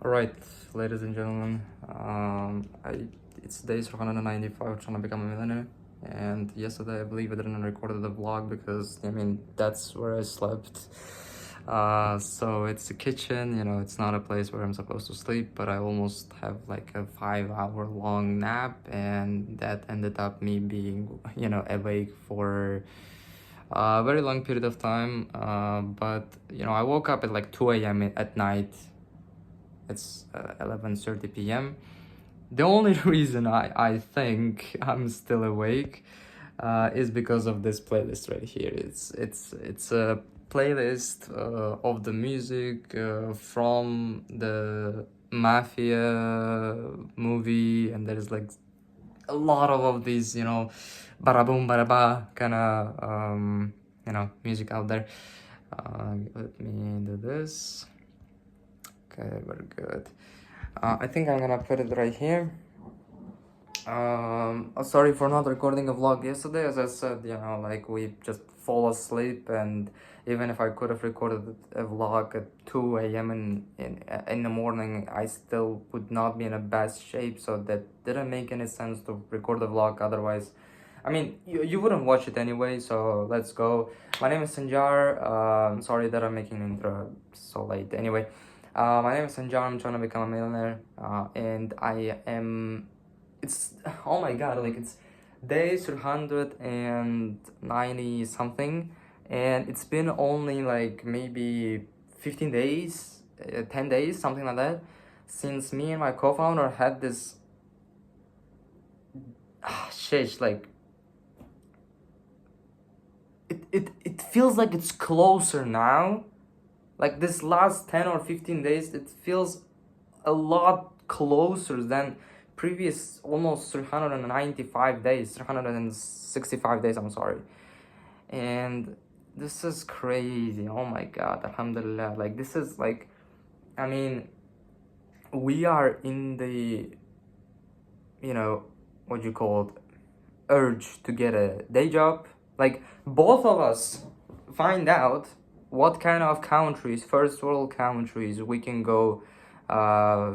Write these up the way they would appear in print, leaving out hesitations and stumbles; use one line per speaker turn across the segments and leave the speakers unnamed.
All right, ladies and gentlemen, it's day 195 trying to become a millionaire. And yesterday, I believe I didn't record the vlog because that's where I slept. So it's the kitchen, it's not a place where I'm supposed to sleep, but I almost have like a 5 hour long nap, and that ended up me being, awake for a very long period of time. But I woke up at like 2 a.m. at night. It's 11:30 p.m. The only reason I think I'm still awake is because of this playlist right here. It's a playlist of the music from the Mafia movie, and there's like a lot of these, baraboom baraba kind of music out there. Let me do this. Okay, very good. I think I'm gonna put it right here. Sorry for not recording a vlog yesterday. As I said, like we just fall asleep, and even if I could have recorded a vlog at 2 a.m. in the morning, I still would not be in a best shape, so that didn't make any sense to record a vlog otherwise. You wouldn't watch it anyway, so let's go. My name is Sanjar. Sorry that I'm making an intro so late. Anyway, my name is Sanjar. I'm trying to become a millionaire, and I am. It's oh my god, like it's day 390 something, and it's been only like maybe 15 days, 10 days, something like that, since me and my co-founder had this shit. Like it feels like it's closer now. Like this last 10 or 15 days, it feels a lot closer than previous almost 395 days, 365 days, I'm sorry. And this is crazy. Oh my god, alhamdulillah. Like this is like, I mean, we are in the, what you call it, urge to get a day job. Like both of us find out what kind of countries, first world countries, we can go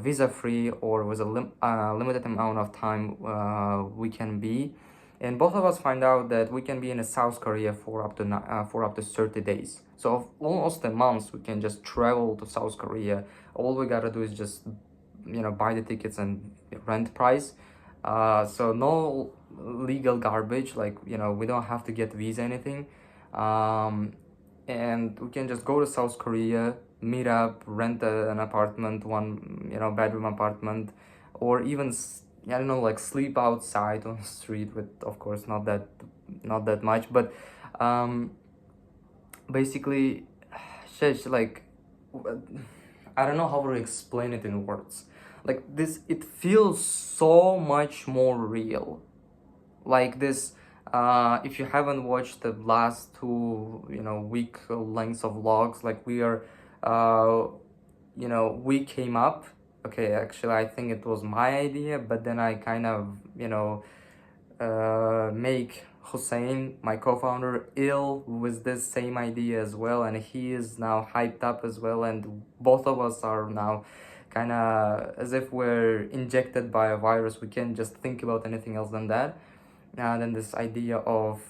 visa free or with a limited amount of time we can be. And both of us find out that we can be in South Korea for up to 30 days. So almost a month we can just travel to South Korea. All we gotta do is just buy the tickets and rent price. So no legal garbage, like we don't have to get visa anything. And we can just go to South Korea, meet up, rent an apartment, one bedroom apartment, or even I don't know, like sleep outside on the street with, of course, not that much, but basically, shesh, like I don't know how to explain it in words. Like this, it feels so much more real. Like this, if you haven't watched the last two, week lengths of vlogs, like we are, we came up. Okay, actually, I think it was my idea, but then I kind of, make Hussein, my co-founder, ill with this same idea as well, and he is now hyped up as well, and both of us are now kind of as if we're injected by a virus. We can't just think about anything else than that. Then this idea of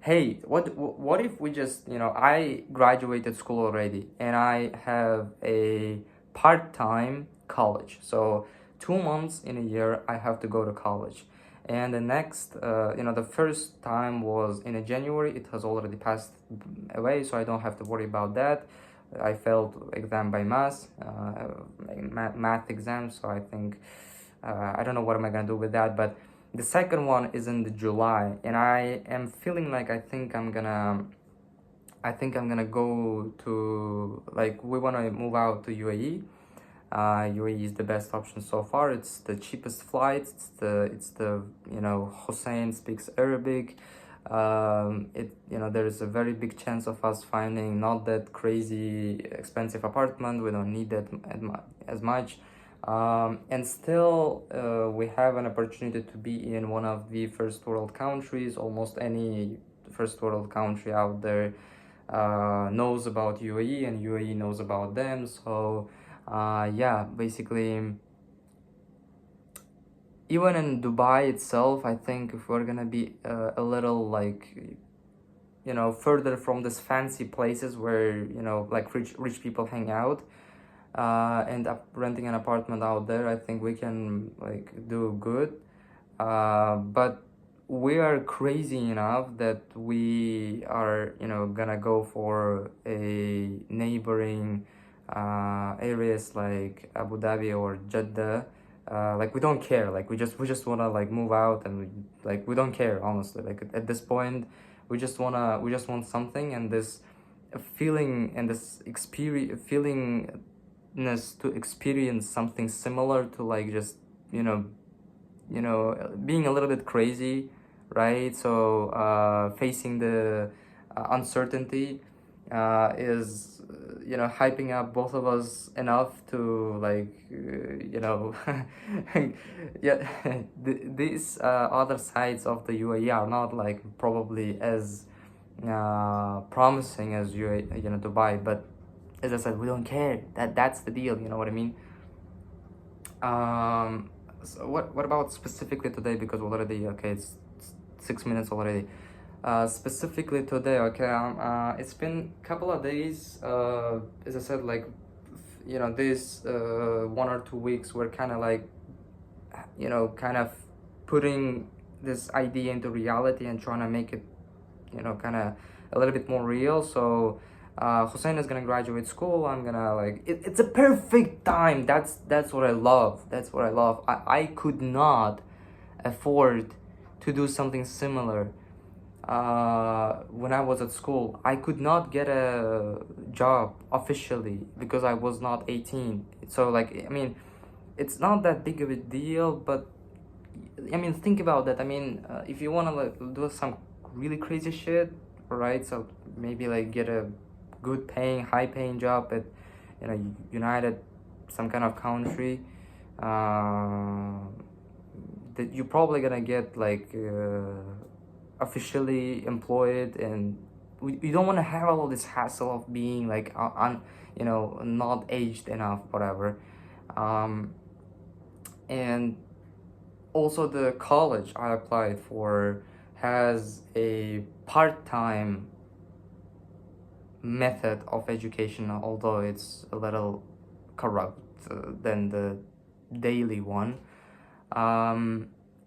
hey, what if we just, I graduated school already and I have a part-time college, so 2 months in a year I have to go to college. And the next, the first time was in January. It has already passed away, so I don't have to worry about that. I failed exam by math exam, so I think I don't know what am I gonna do with that. But the second one is in the July, and I am feeling like I think I'm gonna go to, like, we want to move out to UAE. UAE is the best option so far. It's the cheapest flights. It's the Hussein speaks Arabic. There is a very big chance of us finding not that crazy expensive apartment. We don't need that as much. And still, we have an opportunity to be in one of the first world countries. Almost any first world country out there knows about UAE, and UAE knows about them. So Yeah, basically, even in Dubai itself, I think if we're gonna be a little like, you know, further from these fancy places where, you know, like rich people hang out, and renting an apartment out there, I think we can like do good. But we are crazy enough that we are, you know, gonna go for a neighboring areas like Abu Dhabi or Jeddah. Like we don't care. Like we just wanna like move out, and we don't care, honestly. Like at this point, we just want something, and this feeling and this experience feelingness to experience something similar to like just, you know, being a little bit crazy, right? So facing the uncertainty is, you know, hyping up both of us enough to like, you know, yeah. These other sides of the UAE are not like probably as promising as you know, Dubai, but as I said, we don't care. That's the deal, you know what I mean? So what about specifically today? Because already, okay, it's 6 minutes already. Specifically today, okay, it's been a couple of days. As I said, like, you know, this 1 or 2 weeks were kind of like, you know, kind of putting this idea into reality and trying to make it, you know, kind of a little bit more real. So Hussein is gonna graduate school. I'm gonna like it's a perfect time. That's what I love. That's what I love. I could not afford to do something similar when I was at school. I could not get a job officially because I was not 18. So like, I mean, it's not that big of a deal, but I mean, think about that. I mean, if you want to like do some really crazy shit, right? So maybe like get a good paying, high paying job at, you know, United, some kind of country. That you're probably gonna get like officially employed, and you don't want to have all of this hassle of being like you know, not aged enough, whatever. Um, and also the college I applied for has a part-time method of education, although it's a little corrupt than the daily one.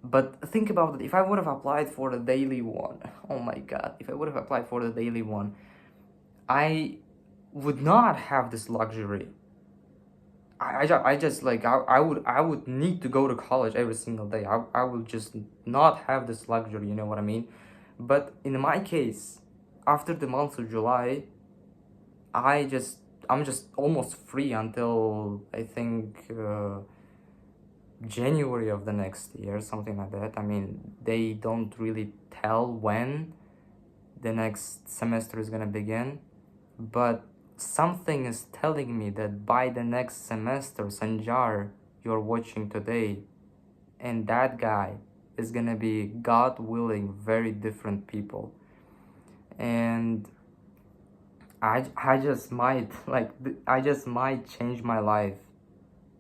But think about it, if I would have applied for the daily one, oh my god, if I would have applied for the daily one, I would not have this luxury. I just like I would need to go to college every single day. I would just not have this luxury, you know what I mean? But in my case, after the month of July, I just I'm just almost free until I think January of the next year, something like that. I mean, they don't really tell when the next semester is gonna begin, but something is telling me that by the next semester, Sanjar, you're watching today, and that guy is gonna be, God willing, very different people. And I just might like I just might change my life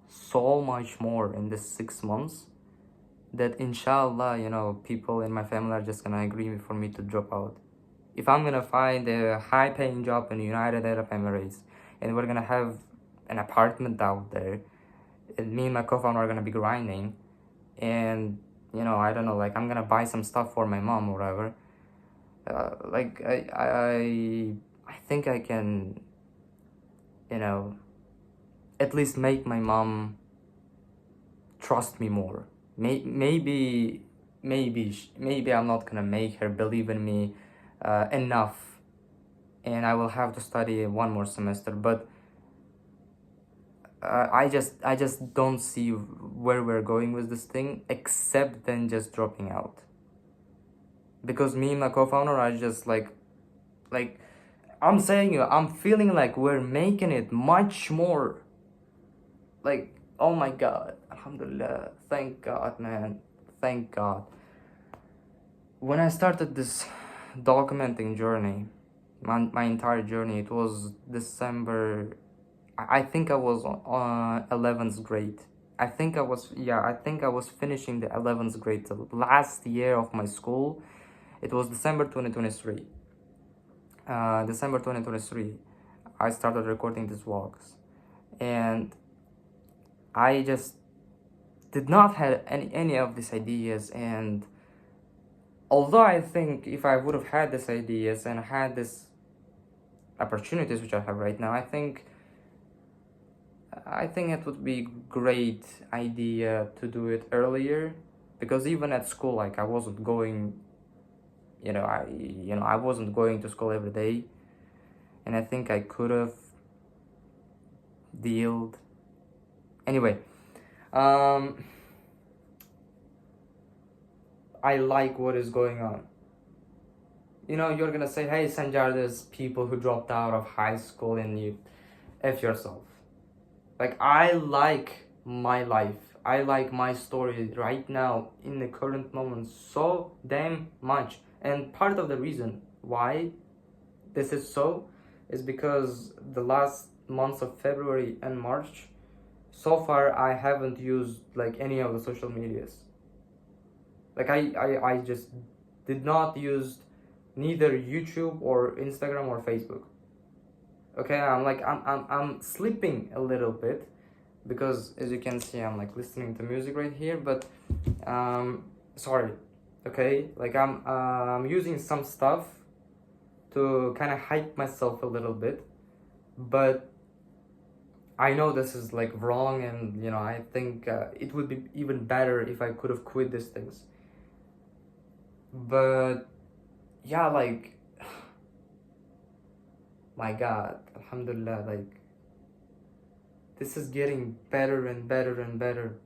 so much more in this 6 months that inshallah, you know, people in my family are just gonna agree for me to drop out. If I'm gonna find a high paying job in the United Arab Emirates, and we're gonna have an apartment out there, and me and my co-founder are gonna be grinding, and, you know, I don't know, like I'm gonna buy some stuff for my mom or whatever, like I think I can, you know, at least make my mom trust me more. Maybe I'm not gonna make her believe in me enough, and I will have to study one more semester. But I just don't see where we're going with this thing, except then just dropping out. Because me and my co-founder are just like I'm saying you, I'm feeling like we're making it much more. Like, oh my god, alhamdulillah, thank god, man, thank god. When I started this documenting journey, my entire journey, it was December. I think I was on 11th grade. I think I was, yeah, I think I was finishing the 11th grade, the last year of my school. It was December 2023. December 2023, I started recording these vlogs, and I just did not have any of these ideas. And although I think if I would have had these ideas and had these opportunities which I have right now, I think it would be great idea to do it earlier, because even at school, like I wasn't going, I wasn't going to school every day, and I think I could have dealt. Anyway, I like what is going on. You're gonna say, hey Sanjar, there's people who dropped out of high school and you F yourself. Like, I like my life. I like my story right now in the current moment so damn much. And part of the reason why this is so is because the last months of February and March, so far I haven't used like any of the social medias. Like I just did not use neither YouTube or Instagram or Facebook. Okay, I'm sleeping a little bit, because as you can see I'm like listening to music right here, but sorry. Okay, like I'm using some stuff to kind of hype myself a little bit, but I know this is like wrong, and I think it would be even better if I could have quit these things. But yeah, like my God, alhamdulillah, like this is getting better and better and better,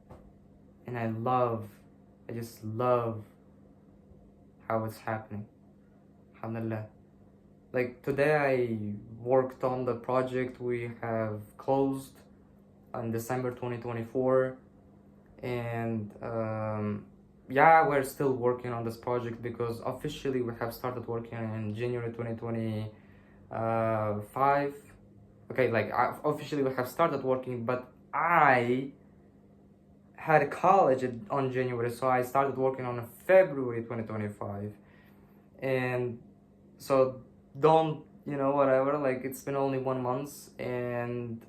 and I just love how it's happening, alhamdulillah. Like today I worked on the project we have closed on December 2024, and yeah, we're still working on this project because officially we have started working in January 2025. Okay, like officially we have started working, but I had college on January, so I started working on February 2025. And so don't, whatever, like it's been only 1 month, and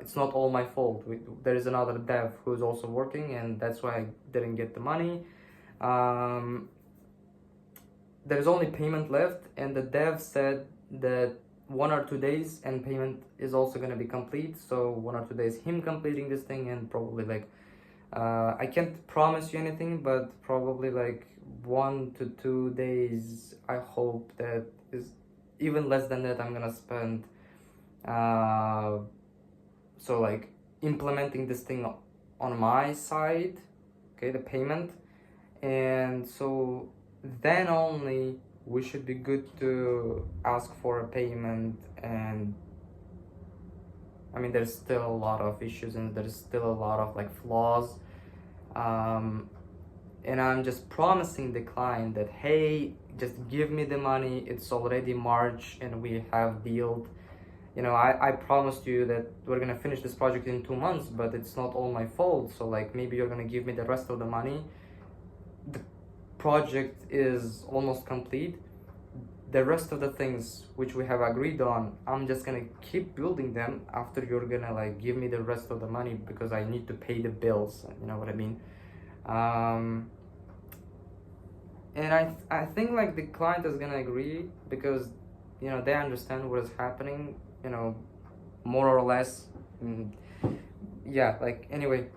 it's not all my fault. There is another dev who's also working, and that's why I didn't get the money. There's only payment left, and the dev said that 1 or 2 days and payment is also gonna be complete. So 1 or 2 days him completing this thing, and probably like I can't promise you anything, but probably like 1 to 2 days. I hope that is even less than that I'm gonna spend. So like implementing this thing on my side, okay, the payment, and so then only we should be good to ask for a payment. And I mean, there's still a lot of issues, and there's still a lot of like flaws. And I'm just promising the client that, hey, just give me the money. It's already March and we have dealt. I promised you that we're gonna finish this project in 2 months, but it's not all my fault. So like maybe you're gonna give me the rest of the money. The project is almost complete. The rest of the things which we have agreed on, I'm just gonna keep building them after you're gonna like give me the rest of the money, because I need to pay the bills. You know what I mean? And I think like the client is gonna agree, because they understand what is happening, more or less. Yeah, like anyway,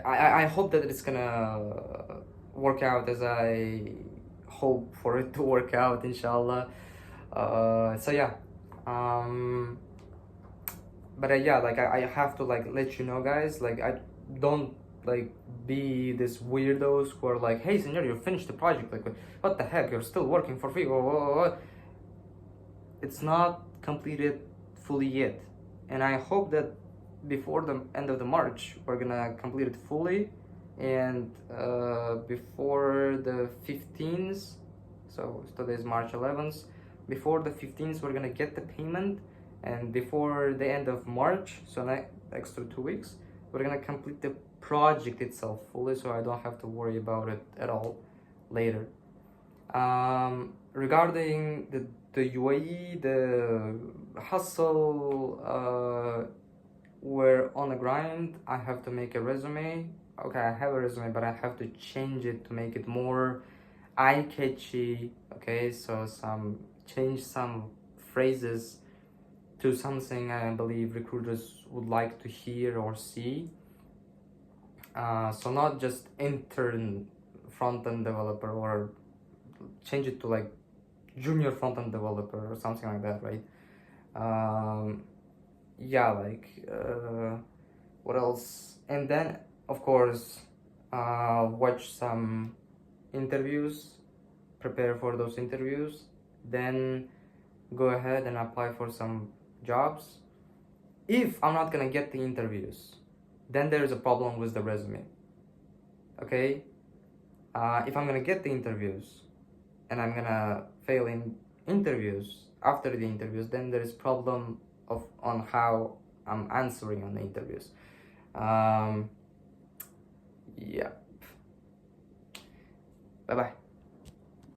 I hope that it's gonna work out as I hope for it to work out, inshallah. So yeah, but yeah, like I have to like let you know, guys, like I don't like be this weirdos who are like, hey Sanjar, you finished the project, like what the heck, you're still working for free. It's not completed fully yet, and I hope that before the end of the March we're gonna complete it fully, and before the 15th, so today is March 11th, before the 15th we're gonna get the payment, and before the end of March, so extra 2 weeks, we're gonna complete the project itself fully, so I don't have to worry about it at all later. Regarding the UAE, the hustle, we're on the grind. I have to make a resume. Okay, I have a resume, but I have to change it to make it more eye-catchy. Okay, so change some phrases to something I believe recruiters would like to hear or see. So not just intern front-end developer, or change it to like junior front-end developer or something like that, right? Yeah, like what else? And then of course watch some interviews, prepare for those interviews, then go ahead and apply for some jobs. If I'm not gonna get the interviews, then there's a problem with the resume. Okay, if I'm gonna get the interviews and I'm gonna fail in interviews after the interviews, then there is problem on how I'm answering on the interviews. Yeah. Bye bye.